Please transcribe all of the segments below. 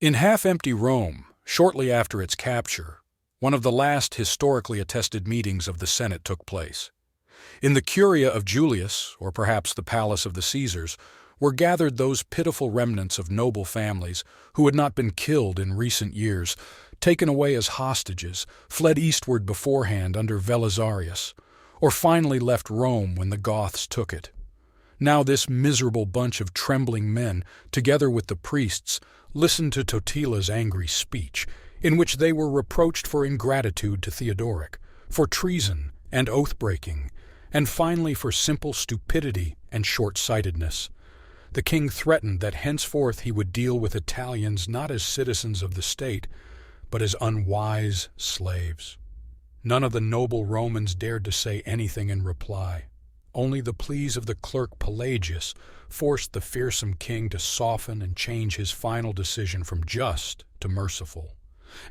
In half-empty Rome, shortly after its capture, one of the last historically attested meetings of the Senate took place. In the curia of Julius, or perhaps the palace of the Caesars, were gathered those pitiful remnants of noble families who had not been killed in recent years, taken away as hostages, fled eastward beforehand under Velizarius, or finally left Rome when the Goths took it. Now this miserable bunch of trembling men, together with the priests, listened to Totila's angry speech, in which they were reproached for ingratitude to Theodoric, for treason and oath-breaking, and finally for simple stupidity and short-sightedness. The king threatened that henceforth he would deal with Italians not as citizens of the state, but as unwise slaves. None of the noble Romans dared to say anything in reply. Only the pleas of the clerk Pelagius forced the fearsome king to soften and change his final decision from just to merciful.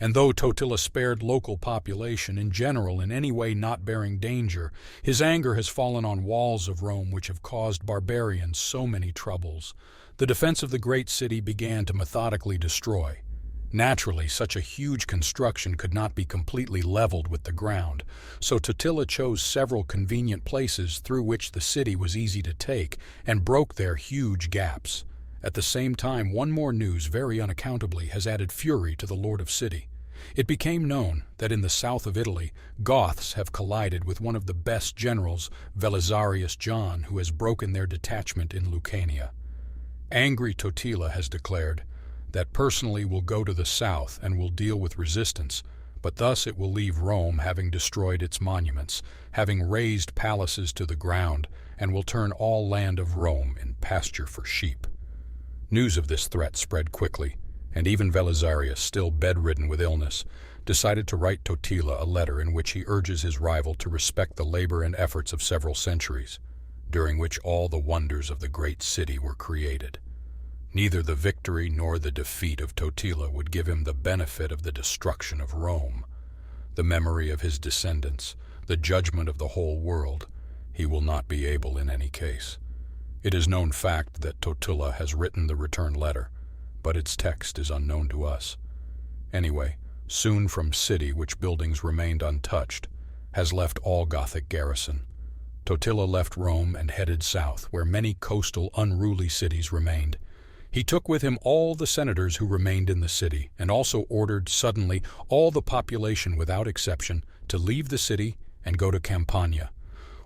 And though Totila spared local population in general in any way not bearing danger, his anger has fallen on walls of Rome which have caused barbarians so many troubles. The defense of the great city began to methodically destroy. Naturally, such a huge construction could not be completely leveled with the ground, so Totila chose several convenient places through which the city was easy to take and broke their huge gaps. At the same time, one more news very unaccountably has added fury to the Lord of City. It became known that in the south of Italy, Goths have collided with one of the best generals, Velizarius John, who has broken their detachment in Lucania. Angry Totila has declared that personally will go to the south and will deal with resistance, but thus it will leave Rome having destroyed its monuments, having razed palaces to the ground, and will turn all land of Rome in pasture for sheep. News of this threat spread quickly, and even Velizarius, still bedridden with illness, decided to write Totila a letter in which he urges his rival to respect the labor and efforts of several centuries, during which all the wonders of the great city were created. Neither the victory nor the defeat of Totila would give him the benefit of the destruction of Rome. The memory of his descendants, the judgment of the whole world, he will not be able in any case. It is known fact that Totila has written the return letter, but its text is unknown to us. Anyway, soon from city which buildings remained untouched, has left all Gothic garrison. Totila left Rome and headed south, where many coastal unruly cities remained. He took with him all the senators who remained in the city, and also ordered suddenly all the population without exception to leave the city and go to Campania.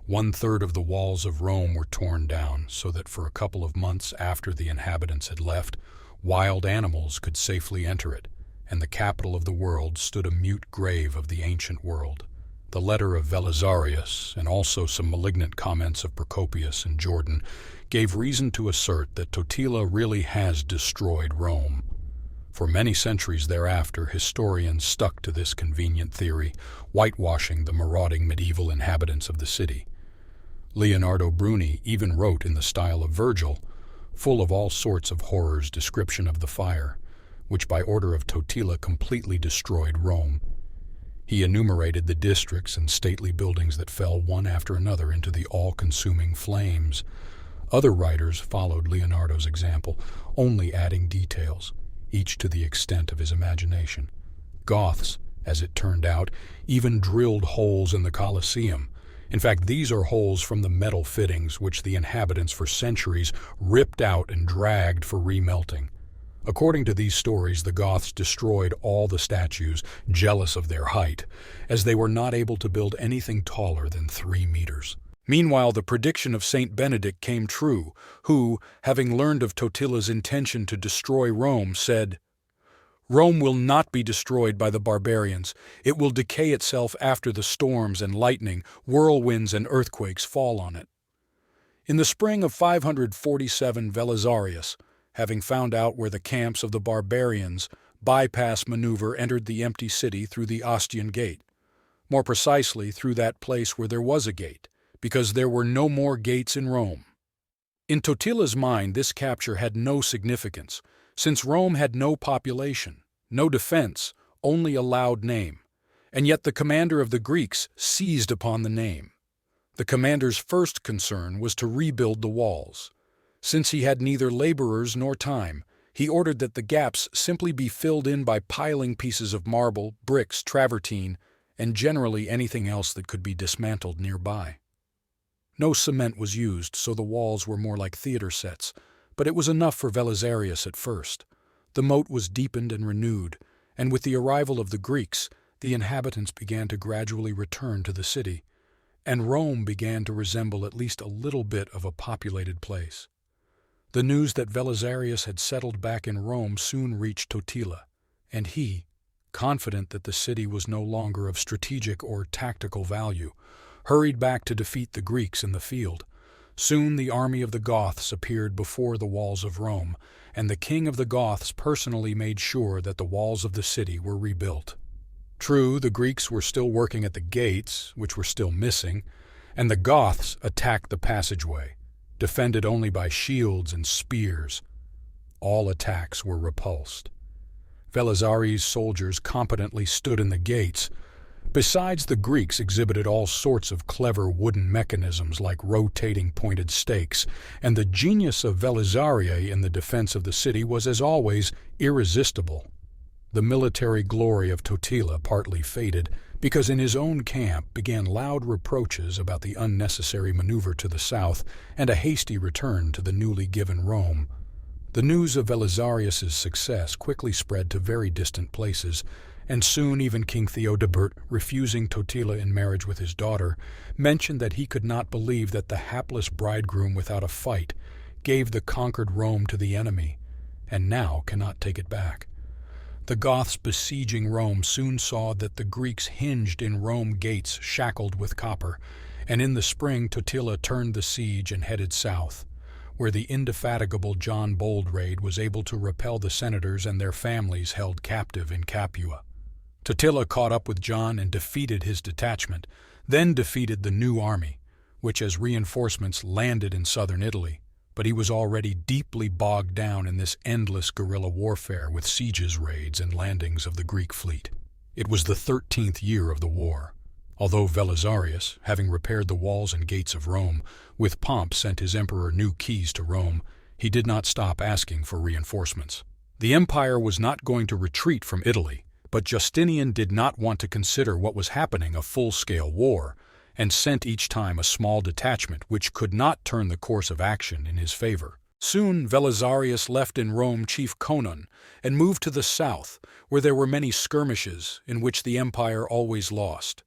1/3 of the walls of Rome were torn down, so that for a couple of months after the inhabitants had left, wild animals could safely enter it, and the capital of the world stood a mute grave of the ancient world. The letter of Velizarius, and also some malignant comments of Procopius and Jordan, gave reason to assert that Totila really has destroyed Rome. For many centuries thereafter, historians stuck to this convenient theory, whitewashing the marauding medieval inhabitants of the city. Leonardo Bruni even wrote in the style of Virgil, full of all sorts of horrors, description of the fire, which by order of Totila completely destroyed Rome. He enumerated the districts and stately buildings that fell one after another into the all-consuming flames. Other writers followed Leonardo's example, only adding details, each to the extent of his imagination. Goths, as it turned out, even drilled holes in the Colosseum. In fact, these are holes from the metal fittings which the inhabitants for centuries ripped out and dragged for remelting. According to these stories, the Goths destroyed all the statues, jealous of their height, as they were not able to build anything taller than 3 meters. Meanwhile, the prediction of Saint Benedict came true, who, having learned of Totila's intention to destroy Rome, said, "Rome will not be destroyed by the barbarians. It will decay itself after the storms and lightning, whirlwinds and earthquakes fall on it." In the spring of 547, Velizarius, having found out where the camps of the barbarians, bypass maneuver entered the empty city through the Ostian Gate. More precisely, through that place where there was a gate, because there were no more gates in Rome. In Totila's mind, this capture had no significance, since Rome had no population, no defense, only a loud name, and yet the commander of the Greeks seized upon the name. The commander's first concern was to rebuild the walls. Since he had neither laborers nor time, He ordered that the gaps simply be filled in by piling pieces of marble, bricks, travertine, and generally anything else that could be dismantled nearby. No cement was used, so the walls were more like theater sets, but it was enough for Velizarius at first. The moat was deepened and renewed, and with the arrival of the Greeks, the inhabitants began to gradually return to the city, and Rome began to resemble at least a little bit of a populated place. The news that Velizarius had settled back in Rome soon reached Totila, and he, confident that the city was no longer of strategic or tactical value, hurried back to defeat the Greeks in the field. Soon the army of the Goths appeared before the walls of Rome, and the king of the Goths personally made sure that the walls of the city were rebuilt. True, the Greeks were still working at the gates, which were still missing, and the Goths attacked the passageway, defended only by shields and spears. All attacks were repulsed. Velizarius' soldiers competently stood in the gates. Besides, the Greeks exhibited all sorts of clever wooden mechanisms like rotating pointed stakes, and the genius of Velizarius in the defense of the city was, as always, irresistible. The military glory of Totila partly faded, because in his own camp began loud reproaches about the unnecessary maneuver to the south and a hasty return to the newly given Rome. The news of Velizarius' success quickly spread to very distant places, and soon even King Theodebert, refusing Totila in marriage with his daughter, mentioned that he could not believe that the hapless bridegroom without a fight gave the conquered Rome to the enemy, and now cannot take it back. The Goths besieging Rome soon saw that the Greeks hinged in Rome gates shackled with copper, and in the spring Totila turned the siege and headed south, where the indefatigable John Boldreid was able to repel the senators and their families held captive in Capua. Totila caught up with John and defeated his detachment, then defeated the new army, which as reinforcements landed in southern Italy, but he was already deeply bogged down in this endless guerrilla warfare with sieges, raids, and landings of the Greek fleet. It was the 13th year of the war. Although Velizarius, having repaired the walls and gates of Rome, with pomp sent his emperor new keys to Rome, he did not stop asking for reinforcements. The empire was not going to retreat from Italy, but Justinian did not want to consider what was happening a full-scale war, and sent each time a small detachment which could not turn the course of action in his favor. Soon Velizarius left in Rome Chief Conon and moved to the south, where there were many skirmishes in which the empire always lost.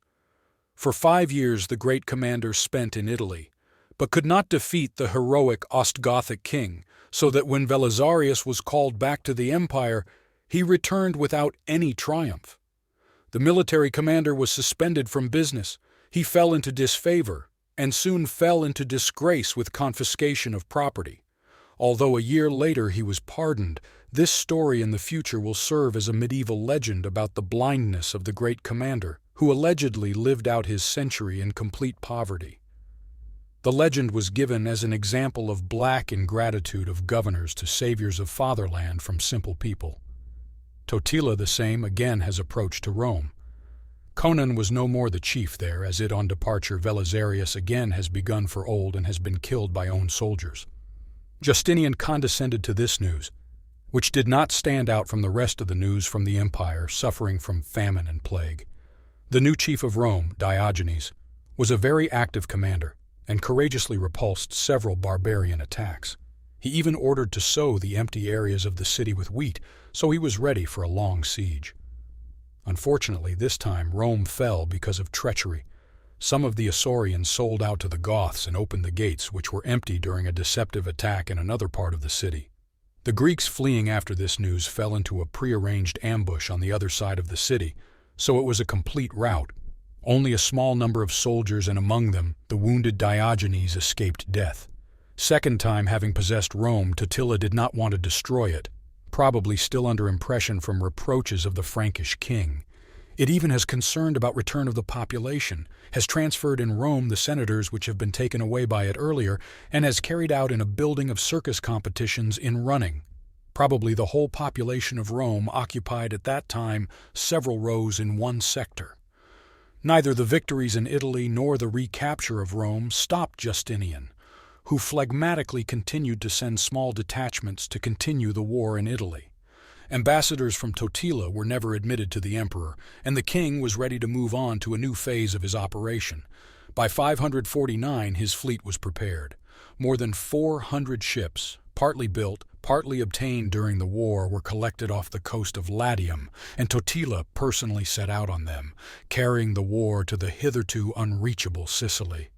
For 5 years the great commander spent in Italy, but could not defeat the heroic Ostgothic king, so that when Velizarius was called back to the empire, he returned without any triumph. The military commander was suspended from business. He fell into disfavor, and soon fell into disgrace with confiscation of property. Although a year later he was pardoned, this story in the future will serve as a medieval legend about the blindness of the great commander, who allegedly lived out his century in complete poverty. The legend was given as an example of black ingratitude of governors to saviors of fatherland from simple people. Totila the same again has approached to Rome. Conon was no more the chief there, as it on departure Velizarius again has begun for old and has been killed by own soldiers. Justinian condescended to this news, which did not stand out from the rest of the news from the empire suffering from famine and plague. The new chief of Rome, Diogenes, was a very active commander and courageously repulsed several barbarian attacks. He even ordered to sow the empty areas of the city with wheat, so he was ready for a long siege. Unfortunately, this time Rome fell because of treachery. Some of the Isaurians sold out to the Goths and opened the gates, which were empty during a deceptive attack in another part of the city. The Greeks fleeing after this news fell into a prearranged ambush on the other side of the city, so it was a complete rout. Only a small number of soldiers, and among them the wounded Diogenes, escaped death. Second time having possessed Rome, Totila did not want to destroy it, probably still under impression from reproaches of the Frankish king. It even has concerned about return of the population, has transferred in Rome the senators which have been taken away by it earlier, and has carried out in a building of circus competitions in running. Probably the whole population of Rome occupied at that time several rows in one sector. Neither the victories in Italy nor the recapture of Rome stopped Justinian. who phlegmatically continued to send small detachments to continue the war in Italy. Ambassadors from Totila were never admitted to the emperor, and the king was ready to move on to a new phase of his operation. By 549, his fleet was prepared. More than 400 ships, partly built, partly obtained during the war, were collected off the coast of Latium, and Totila personally set out on them, carrying the war to the hitherto unreachable Sicily.